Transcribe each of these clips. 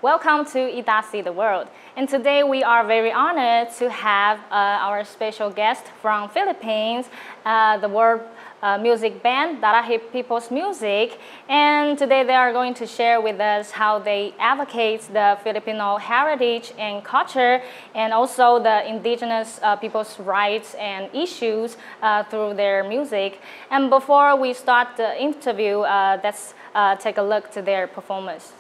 Welcome to ITA See the World. And today we are very honored to have our special guest from Philippines, the world music band Talahib People's Music. And today they are going to share with us how they advocate the Filipino heritage and culture and also the indigenous people's rights and issues through their music. And before we start the interview, let's take a look to their performance.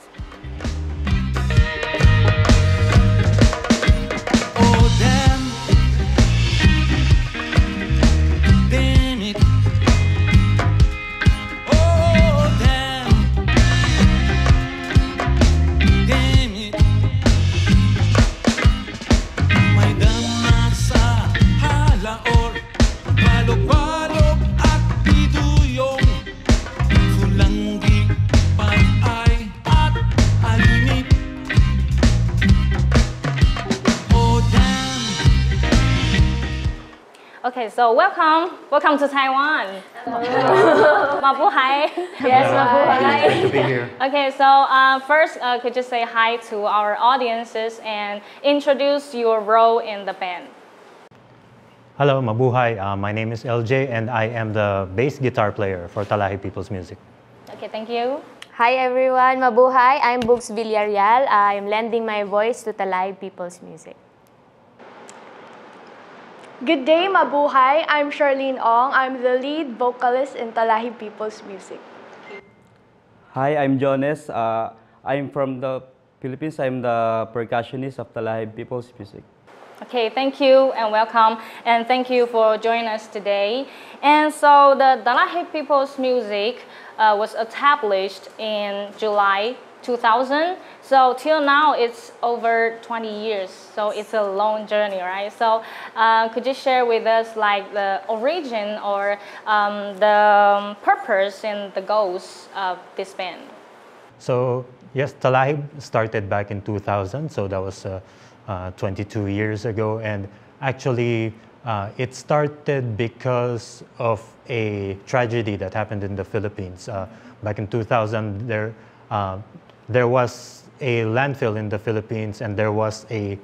Okay, so welcome to Taiwan. Mabuhay. Yes, mabuhay. Great to be here. Okay, so first, could you say hi to our audiences and introduce your role in the band? Hello, mabuhay. My name is LJ and I am the bass guitar player for Talahib People's Music. Okay, thank you. Hi everyone, mabuhay. I'm Bugs Villarreal. I'm lending my voice to Talahib People's Music. Good day, mabuhay. I'm Charlene Ong. I'm the lead vocalist in Talahib People's Music. Hi, I'm Jonas. I'm from the Philippines. I'm the percussionist of Talahib People's Music. Okay, thank you and welcome. And thank you for joining us today. And so the Talahib People's Music was established in July 2000. So till now, it's over 20 years. So it's a long journey, right? So could you share with us like the origin or the purpose and the goals of this band? So yes, Talahib started back in 2000. So that was 22 years ago. And actually, it started because of a tragedy that happened in the Philippines. Back in 2000, there was a landfill in the Philippines, and there was a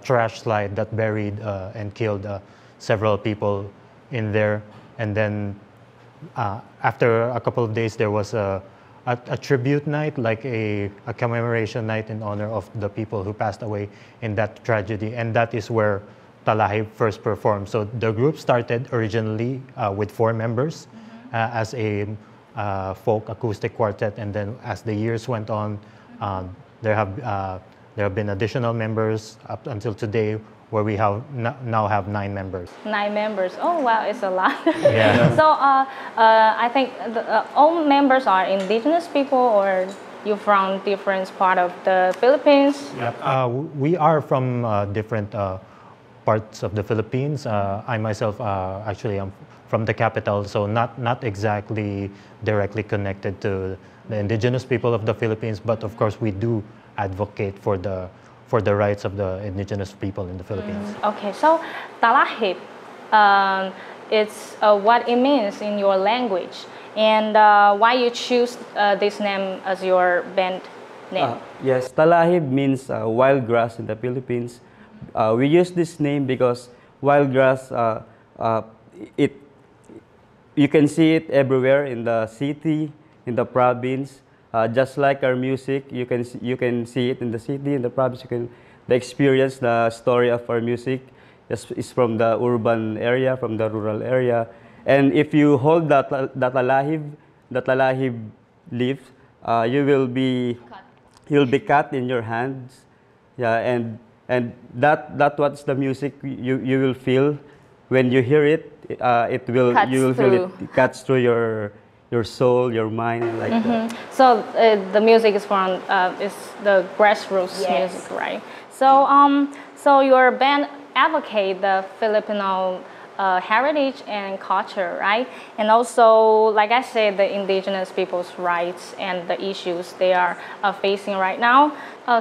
trash slide that buried and killed several people in there. And then after a couple of days, there was a tribute night, like a commemoration night in honor of the people who passed away in that tragedy. And that is where Talahib first performed. So the group started originally with 4 members as a folk acoustic quartet, and then as the years went on, there have been additional members up until today, where we now have 9 members. 9 members. Oh wow, it's a lot. Yeah. So I think all members are indigenous people, or you from different part of the Philippines? Yeah. We are from different parts of the Philippines. I myself actually am from the capital, so not exactly directly connected to the indigenous people of the Philippines, but of course we do advocate for the rights of the indigenous people in the Philippines. Okay, so Talahib, it's what it means in your language, and why you choose this name as your band name? Yes, Talahib means wild grass in the Philippines. We use this name because wild grass, you can see it everywhere in the city, in the province. Just like our music, you can see it in the city, in the province. The experience, the story of our music is from the urban area, from the rural area. And if you hold the Talahib leaf, you'll be cut in your hands. Yeah, and that what's the music you will feel when you hear it. You will feel it cuts through your soul, your mind, like that. So the music is from is the grassroots music, right? So your band advocate the Filipino heritage and culture, right? And also, like I said, the indigenous people's rights and the issues they are facing right now.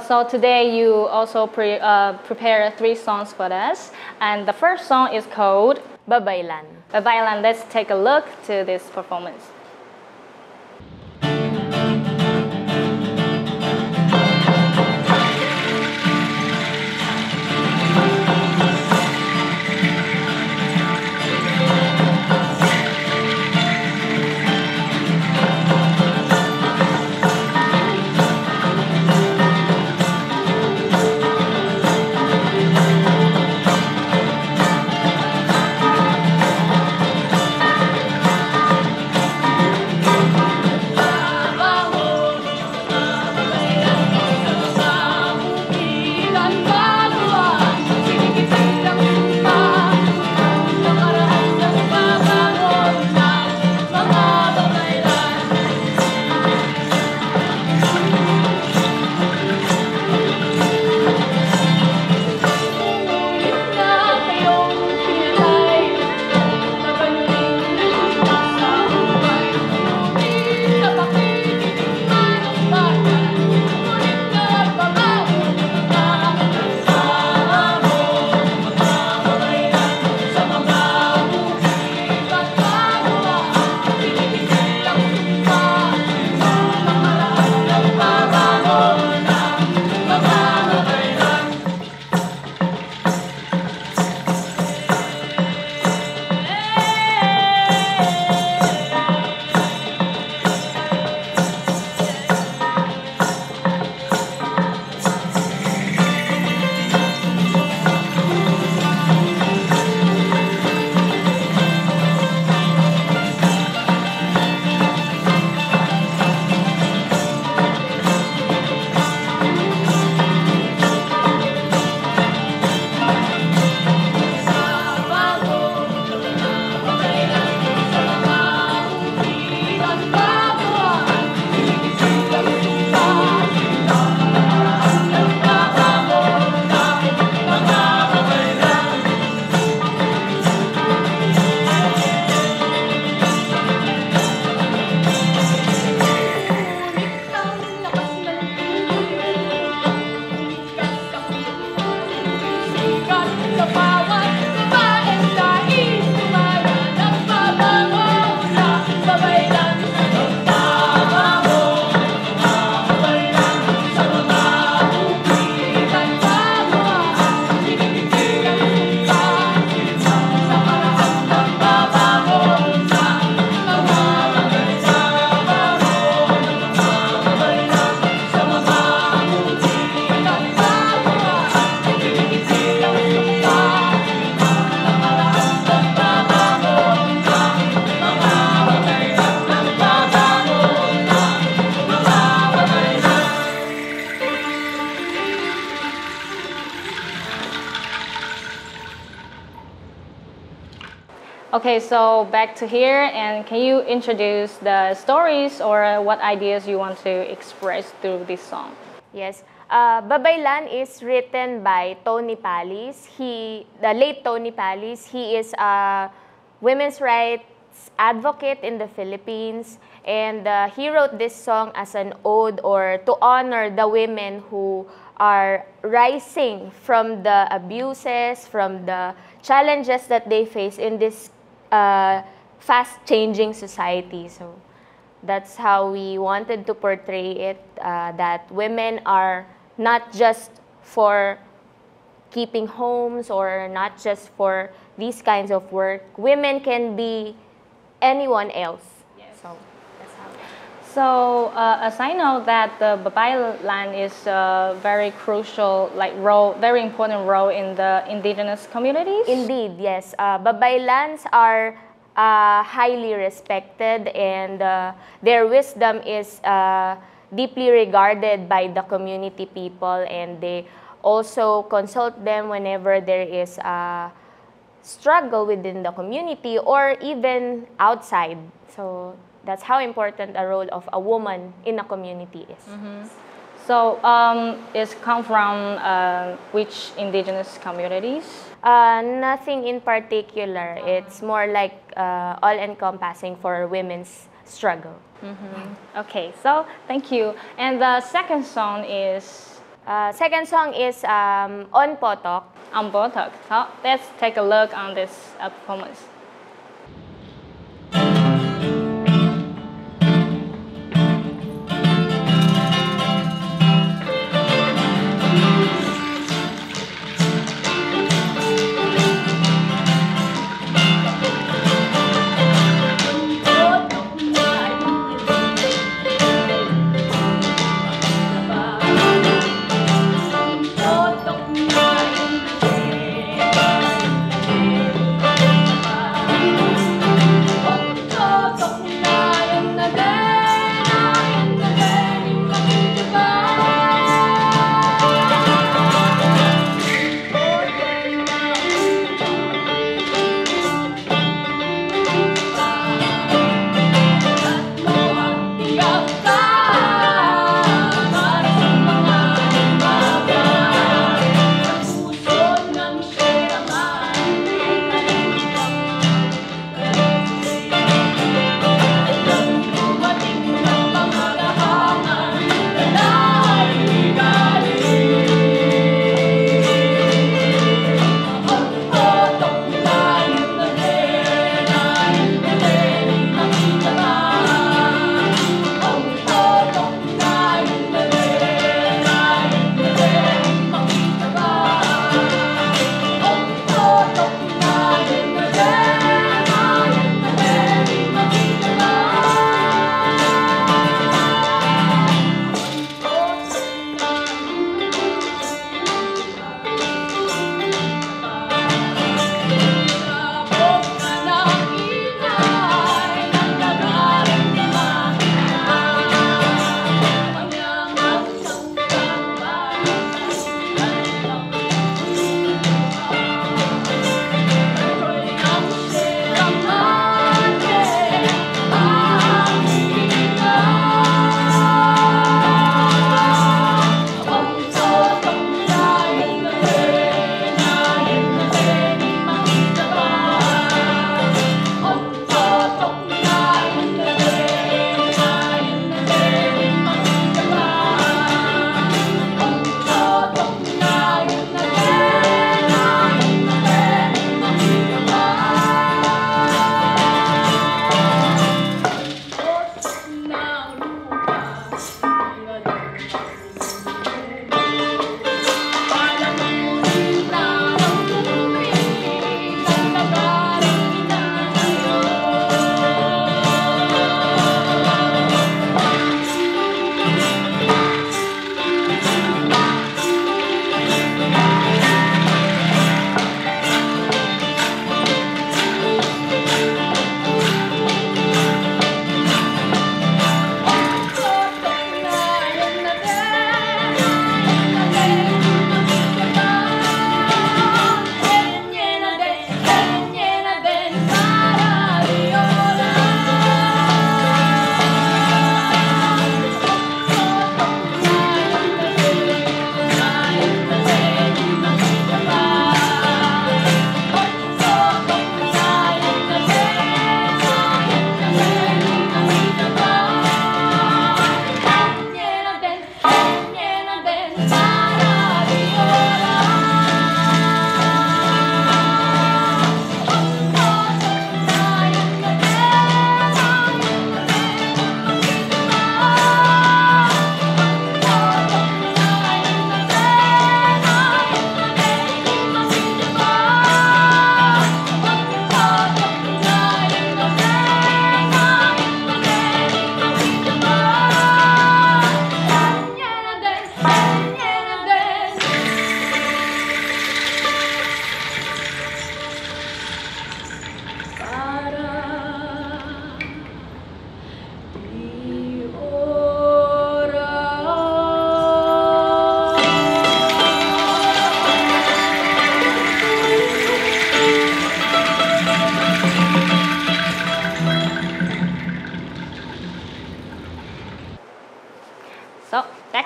So today you also prepare 3 songs for us, and the first song is called Babaylan. Babaylan. Let's take a look to this performance. Okay, so back to here, and can you introduce the stories or what ideas you want to express through this song? Yes. Babaylan is written by Tony Palis. The late Tony Palis, he is a women's rights advocate in the Philippines, and he wrote this song as an ode or to honor the women who are rising from the abuses, from the challenges that they face in this fast-changing society. So that's how we wanted to portray it, that women are not just for keeping homes or not just for these kinds of work. Women can be anyone else. Yes. So that's how. So as I know that the Babaylan is a very crucial role, very important role in the indigenous communities. Indeed, yes. Babaylans are highly respected, and their wisdom is deeply regarded by the community people, and they also consult them whenever there is a struggle within the community or even outside. So that's how important a role of a woman in a community is. Mm-hmm. So it's come from which indigenous communities? Nothing in particular. It's more like all-encompassing for women's struggle. Mm-hmm. Okay, so thank you. And the second song is? Second song is On Potok. On Potok. So let's take a look on this performance.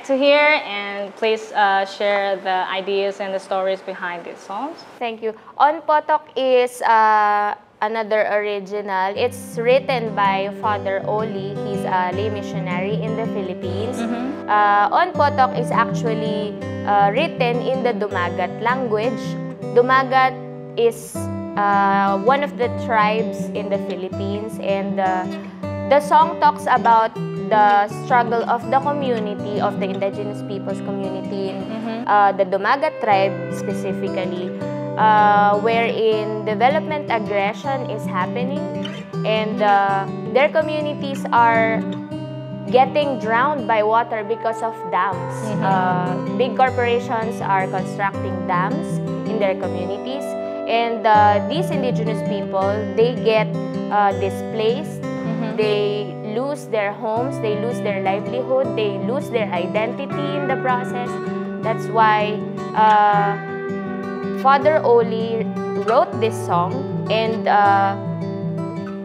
like to hear, and please share the ideas and the stories behind these songs. Thank you. On Potok is another original. It's written by Father Oli. He's a lay missionary in the Philippines. On Potok is actually written in the Dumagat language. Dumagat is one of the tribes in the Philippines, and the song talks about the struggle of the community, of the indigenous peoples community in the Dumagat tribe specifically, wherein development aggression is happening, and their communities are getting drowned by water because of dams. Big corporations are constructing dams in their communities, and these indigenous people, they get displaced, they lose their homes, they lose their livelihood, they lose their identity in the process. That's why Father Oli wrote this song, and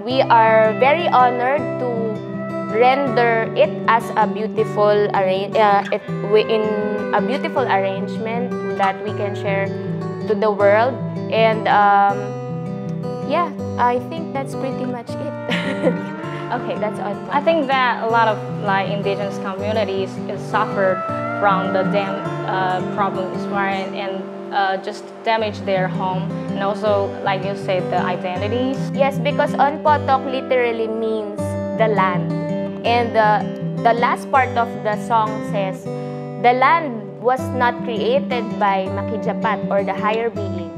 we are very honored to render it as a beautiful in a beautiful arrangement that we can share to the world. And yeah, I think that's pretty much it. Okay, that's all. I think that a lot of indigenous communities is suffered from the dam problems, right? And just damage their home, and also, like you said, the identities. Yes, because On Potok literally means the land. And the last part of the song says, the land was not created by Makijapat or the higher being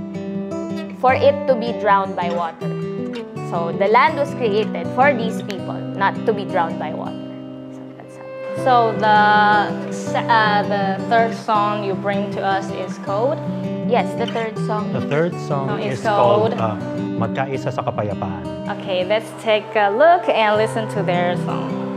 for it to be drowned by water. So the land was created for these people, not to be drowned by water. So that's how. So the third song you bring to us is called? Yes, the third song. The third song is called Magkaisa sa Kapayapaan. Okay, let's take a look and listen to their song.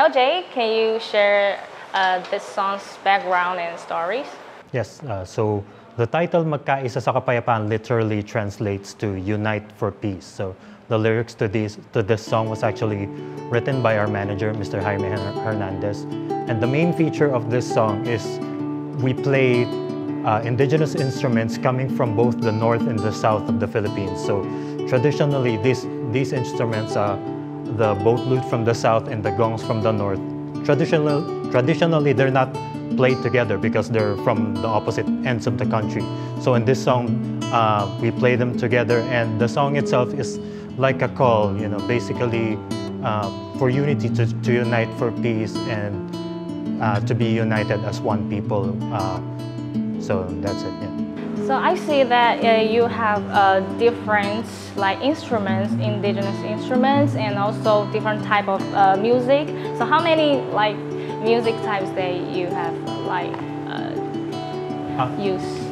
LJ, can you share this song's background and stories? Yes, so the title Magkaisa sa Kapayapaan literally translates to Unite for Peace. So the lyrics to this song was actually written by our manager, Mr. Jaime Hernandez. And the main feature of this song is we play indigenous instruments coming from both the north and the south of the Philippines. So traditionally, these instruments are the boat lute from the south and the gongs from the north. Traditionally, they're not played together because they're from the opposite ends of the country. So in this song, we play them together, and the song itself is like a call, you know, basically for unity, to unite for peace and to be united as one people. So that's it. Yeah. So I see that you have different like instruments, indigenous instruments, and also different type of music. So how many like music types that you have like used?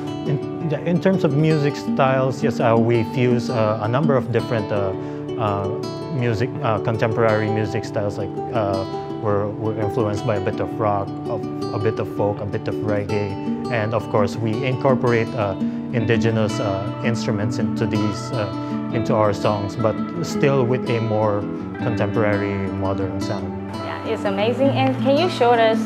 In terms of music styles, yes, we fuse a number of different contemporary music styles. Like we're influenced by a bit of rock, a bit of folk, a bit of reggae, and of course we incorporate indigenous instruments into our songs, but still with a more contemporary, modern sound. Yeah, it's amazing. And can you show us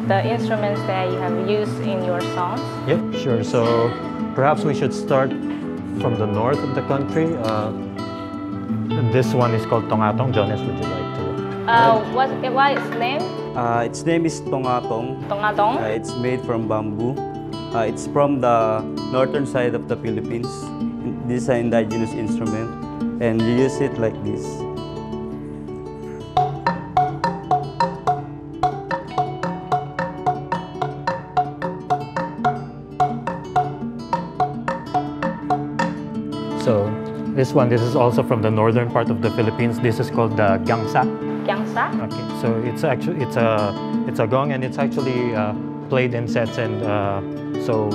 the instruments that you have used in your songs? Yep, sure. So perhaps we should start from the north of the country. This one is called Tongatong. Jonas, would you like to? What is its name? Its name is Tongatong. Tongatong? It's made from bamboo. It's from the northern side of the Philippines. This is an indigenous instrument, and you use it like this. So this is also from the northern part of the Philippines. This is called the gangsa. Gangsa? Okay, so it's a gong, and it's actually played in sets, and so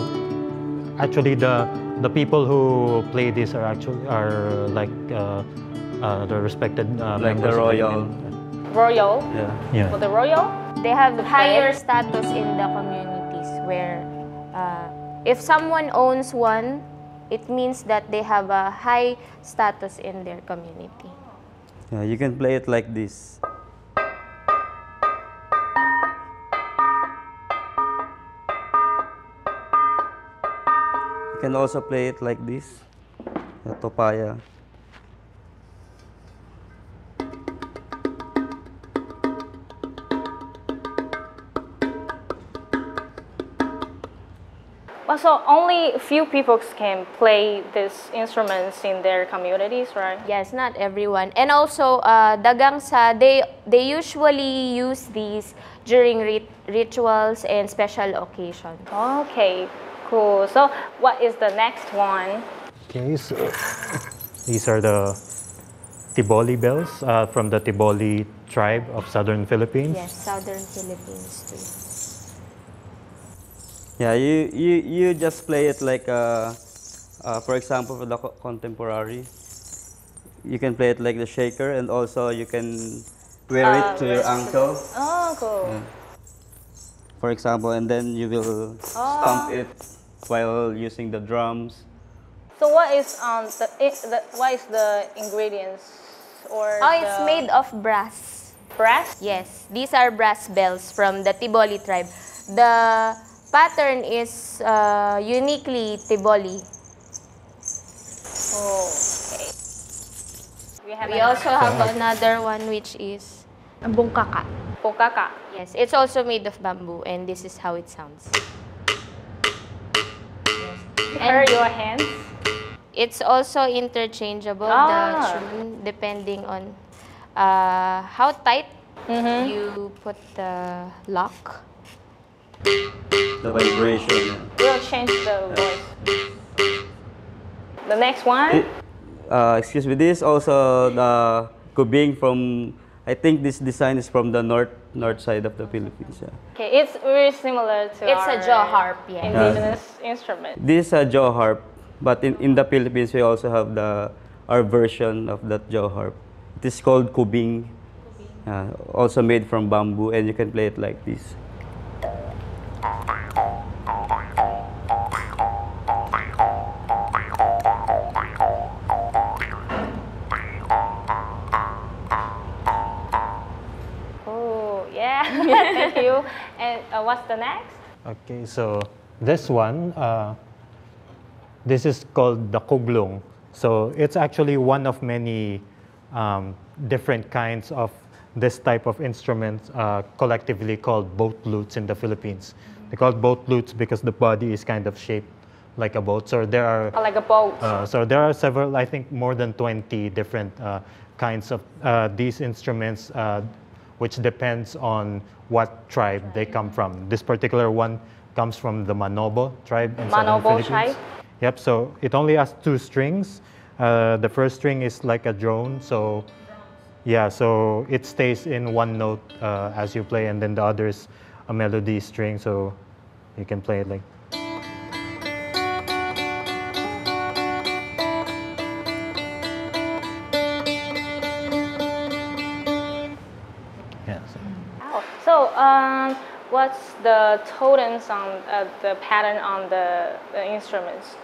actually the people who play this are like the respected Like members the of royal. Royal? Yeah. For the royal? They have higher status in the communities where if someone owns one, it means that they have a high status in their community. Yeah, you can play it like this. You can also play it like this, the topaya. Well, so only a few people can play these instruments in their communities, right? Yes, not everyone. And also, the gangsa, they usually use these during rituals and special occasions. Okay, cool. So what is the next one? Okay, so these are the Tiboli bells from the Tiboli tribe of southern Philippines. Yes, southern Philippines too. Yeah, you just play it like, for example, for the contemporary, you can play it like the shaker, and also you can wear it to your ankle. Oh, cool. Yeah. For example, and then you will stomp it while using the drums. So what is what is the ingredients or? Oh, it's made of brass. Brass? Yes, these are brass bells from the Tiboli tribe. The pattern is uniquely Tiboli. Okay. We also have another one which is Bungkaka. Bungkaka. yes, it's also made of bamboo, and this is how it sounds. And your hands? It's also interchangeable, Ah. the tune, depending on how tight you put the lock. The vibration. We'll change the voice. The next one? Excuse me, this is also the kubing from, I think this design is from the north side of the Philippines. Yeah. Okay, it's very similar to It's our a jaw harp, yeah. indigenous instrument. This is a jaw harp, but in the Philippines we also have our version of that jaw harp. It is called kubing. also made from bamboo, and you can play it like this. Oh, yeah. Thank you. And what's the next? Okay, so this one, this is called the kuglung. So it's actually one of many different kinds of this type of instruments, collectively called boat lutes in the Philippines. They're called boat lutes because the body is kind of shaped like a boat. So there are Like a boat. so there are several, I think more than 20 different kinds of these instruments, which depends on what tribe they come from. This particular one comes from the Manobo tribe in southern Manobo Philippines. tribe? Yep, so it only has 2 strings. The first string is like a drone, so yeah, so it stays in one note as you play, and then the other is a melody string, so you can play it like. Yeah. So, what's the tones on the pattern on the instruments?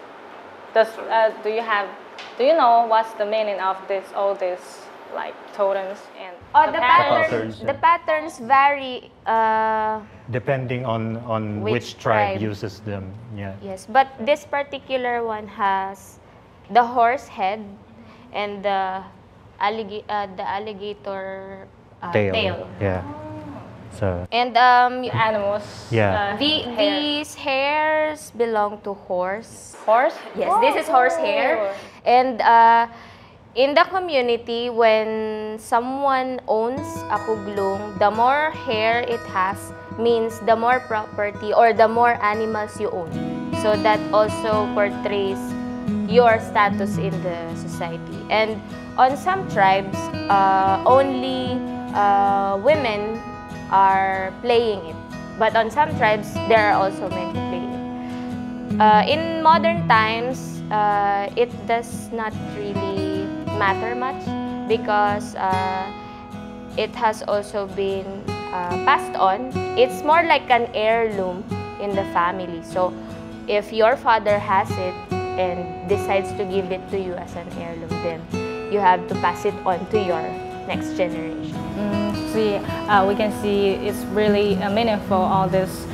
Do you know what's the meaning of all this like tones and The patterns, the patterns vary. Depending on which tribe uses them, yeah. Yes, but this particular one has the horse head and the alligator tail. Yeah. So And animals? Yeah. these hairs belong to horse. Horse? Yes, this is horse hair. And in the community, when someone owns a kuglung, the more hair it has means the more property or the more animals you own. So that also portrays your status in the society. And on some tribes, only women are playing it. But on some tribes, there are also men who play it. In modern times, it does not really matter much because it has also been passed on. It's more like an heirloom in the family. So if your father has it and decides to give it to you as an heirloom, then you have to pass it on to your next generation. We can see it's really meaningful, all these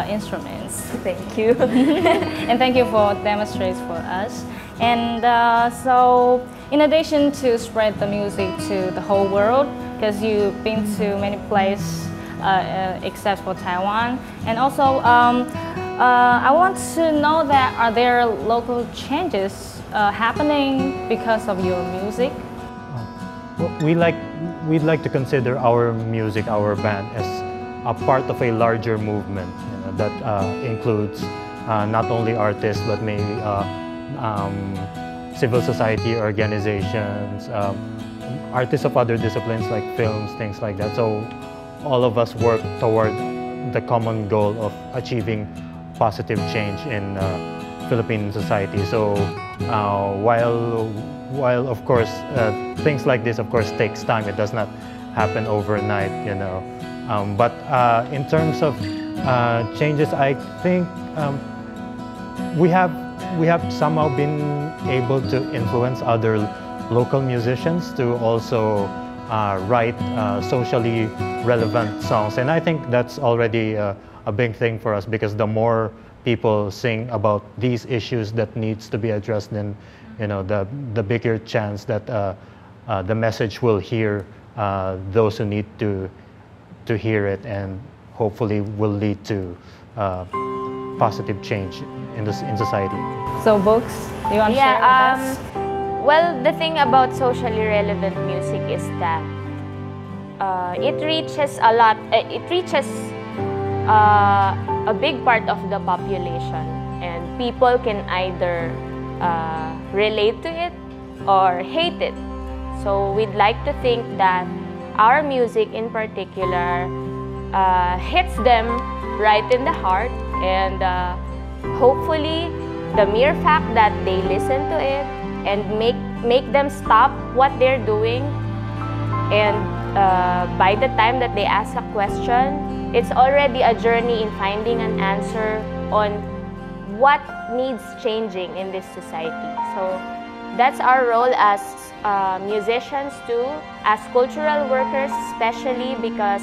instruments. Thank you. And thank you for demonstrating for us. And so, in addition to spread the music to the whole world, because you've been to many places except for Taiwan, and also I want to know that are there local changes happening because of your music? We'd like to consider our music, our band, as a part of a larger movement, that includes not only artists but maybe civil society organizations, artists of other disciplines like films, things like that. So all of us work toward the common goal of achieving positive change in Philippine society. So while of course things like this of course takes time, it does not happen overnight, but in terms of changes, I think we have somehow been able to influence other local musicians to also write socially relevant songs, and I think that's already a big thing for us, because the more people sing about these issues that needs to be addressed, then the bigger chance that the message will hear those who need to hear it, and hopefully will lead to positive change in society. So books, do you want to share with us? Well, the thing about socially relevant music is that it reaches a lot. It reaches a big part of the population, and people can either relate to it or hate it. So we'd like to think that our music in particular hits them right in the heart, and hopefully the mere fact that they listen to it and make them stop what they're doing and by the time that they ask a question, it's already a journey in finding an answer on what needs changing in this society. So that's our role as musicians too, as cultural workers especially, because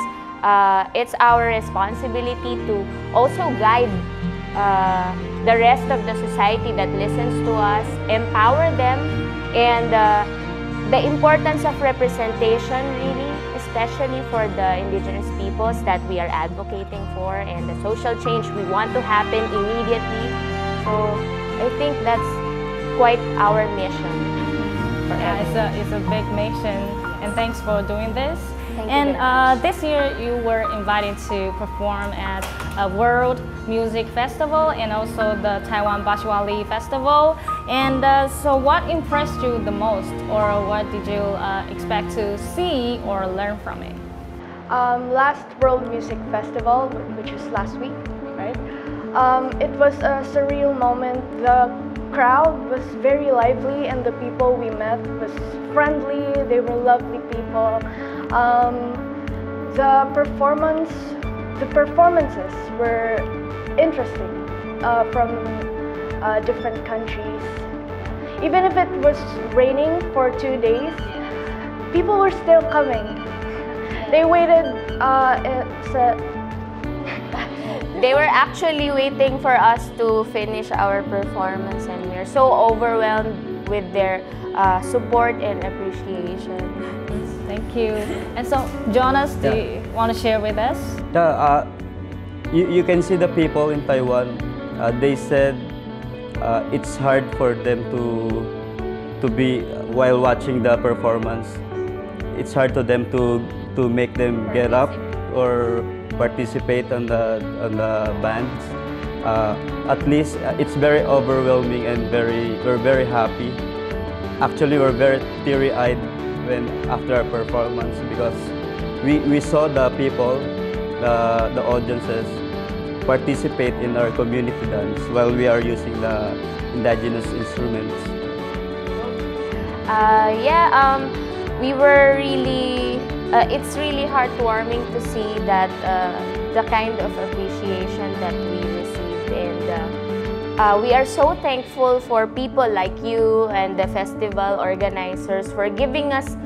it's our responsibility to also guide the rest of the society that listens to us, empower them, and the importance of representation really, especially for the indigenous peoples that we are advocating for, and the social change we want to happen immediately. So I think that's quite our mission. Yeah, it's a big mission, and thanks for doing this. Thank you. This year you were invited to perform at a World Music Festival and also the Taiwan Bashuali Festival. And so what impressed you the most, or what did you expect to see or learn from it? Last World Music Festival, which was last week, right? It was a surreal moment. The crowd was very lively and the people we met was friendly. They were lovely people. The performances were interesting from different countries. Even if it was raining for 2 days, people were still coming. They waited. They were actually waiting for us to finish our performance, and we're so overwhelmed with their support and appreciation. Thank you. And so, Jonas, do you want to share with us? You can see the people in Taiwan. They said it's hard for them to be while watching the performance. It's hard for them to make them get up or participate on the bands. At least it's very overwhelming and we're very happy. Actually, we're very teary-eyed after our performance, because we saw the people, the audiences, participate in our community dance while we are using the indigenous instruments. We were really, it's really heartwarming to see that the kind of appreciation that we received, and we are so thankful for people like you and the festival organizers for giving us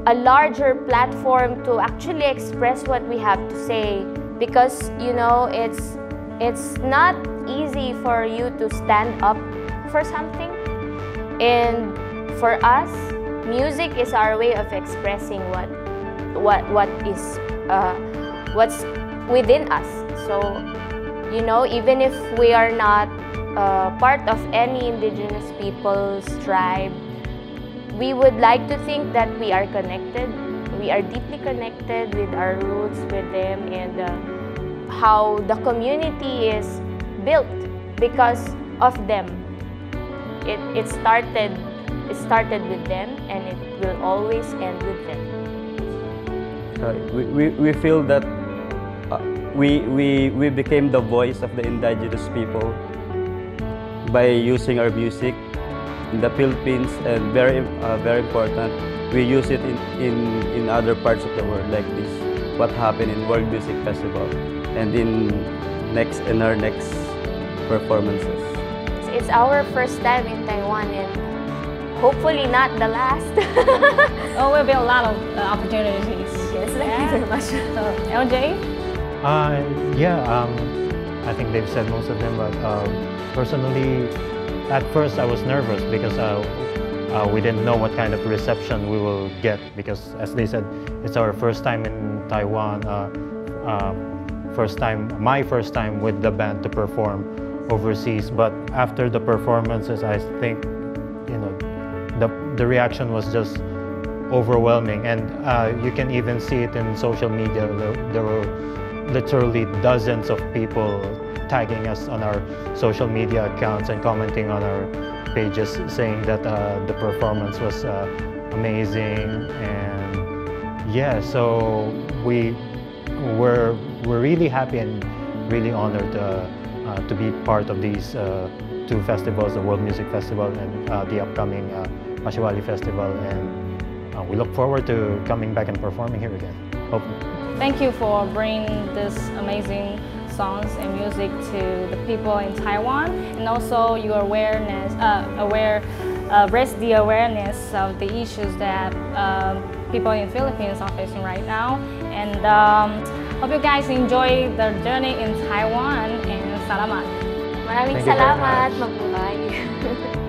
a larger platform to actually express what we have to say, because you know it's not easy for you to stand up for something, and for us, music is our way of expressing what's within us. So, you know, even if we are not part of any indigenous people's tribe, we would like to think that we are connected. We are deeply connected with our roots, with them, and how the community is built because of them. It started with them, and it will always end with them. We feel that we became the voice of the indigenous people by using our music in the Philippines, and very important, we use it in other parts of the world, like this, what happened in World Music Festival and in our next performances. It's our first time in Taiwan, and hopefully not the last. Oh, will be a lot of opportunities. Yes, thank you very much. So, LJ? I think they've said most of them, but personally, at first I was nervous because we didn't know what kind of reception we will get, because as they said, it's our first time in Taiwan, my first time with the band to perform overseas. But after the performances, I think, you know, the reaction was just overwhelming, and you can even see it in social media. There were literally dozens of people tagging us on our social media accounts and commenting on our pages, saying that the performance was amazing. And yeah, so we're really happy and really honored to be part of these two festivals, the World Music Festival and the upcoming Bashuali Festival. And we look forward to coming back and performing here again. Hopefully. Thank you for bringing this amazing songs and music to the people in Taiwan, and also your awareness, raise the awareness of the issues that people in Philippines are facing right now. And hope you guys enjoy the journey in Taiwan, and salamat. Maraming salamat, mabuhay.